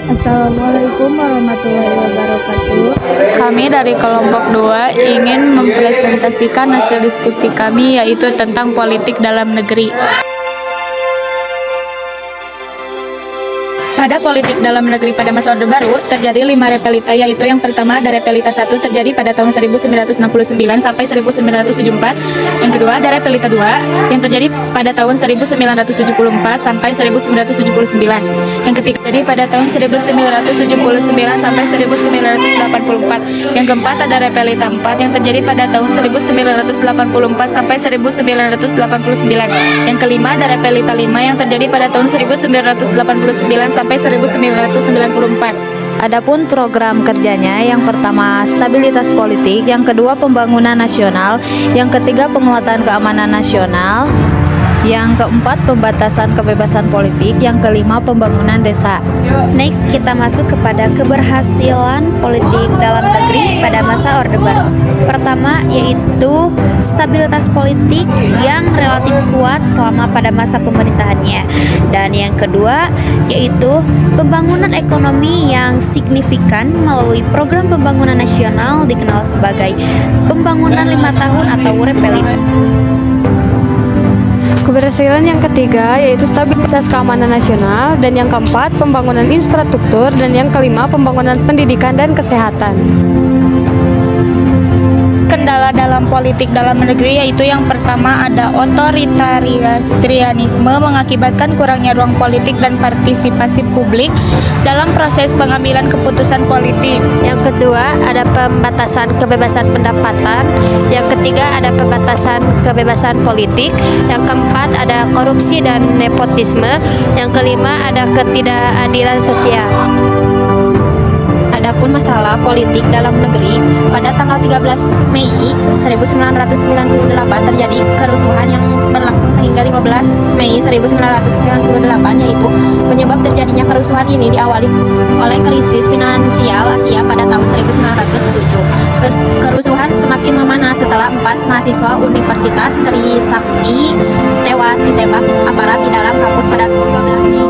Assalamualaikum warahmatullahi wabarakatuh. Kami dari kelompok 2 ingin mempresentasikan hasil diskusi kami, yaitu tentang politik dalam negeri. Pada politik dalam negeri pada masa Orde Baru, terjadi 5 repelita, yaitu yang pertama ada repelita 1 terjadi pada tahun 1969 sampai 1974. Yang kedua ada repelita 2 yang terjadi pada tahun 1974 sampai 1979. Yang ketiga terjadi pada tahun 1979 sampai 1984. Yang keempat ada repelita 4 yang terjadi pada tahun 1984 sampai 1989. Yang kelima ada repelita 5 yang terjadi pada tahun 1989 sampai 1994. Adapun program kerjanya, yang pertama stabilitas politik, yang kedua pembangunan nasional, yang ketiga penguatan keamanan nasional, yang keempat pembatasan kebebasan politik, yang kelima pembangunan desa. Next, kita masuk kepada keberhasilan politik dalam negeri pada masa Orde Baru. Pertama, yaitu stabilitas politik yang relatif kuat selama pada masa pemerintahannya. Dan yang kedua, yaitu pembangunan ekonomi yang signifikan melalui program pembangunan nasional dikenal sebagai pembangunan 5 tahun atau repelita. Keberhasilan yang ketiga yaitu stabilitas keamanan nasional, dan yang keempat pembangunan infrastruktur, dan yang kelima pembangunan pendidikan dan kesehatan. Kendala dalam politik dalam negeri yaitu yang pertama ada otoritarianisme mengakibatkan kurangnya ruang politik dan partisipasi publik dalam proses pengambilan keputusan politik. Yang kedua ada pembatasan kebebasan pendapatan. Yang ketiga ada pembatasan kebebasan politik. Yang keempat ada korupsi dan nepotisme. Yang kelima ada ketidakadilan sosial. Adapun masalah politik dalam negeri, pada tanggal 13 Mei 1998 terjadi kerusuhan yang berlangsung sehingga 15 Mei 1998, yaitu penyebab terjadinya kerusuhan ini diawali oleh krisis finansial Asia pada tahun 1907. Kerusuhan semakin memanas setelah 4 mahasiswa Universitas Trisakti tewas ditembak aparat di dalam kampus pada 12 Mei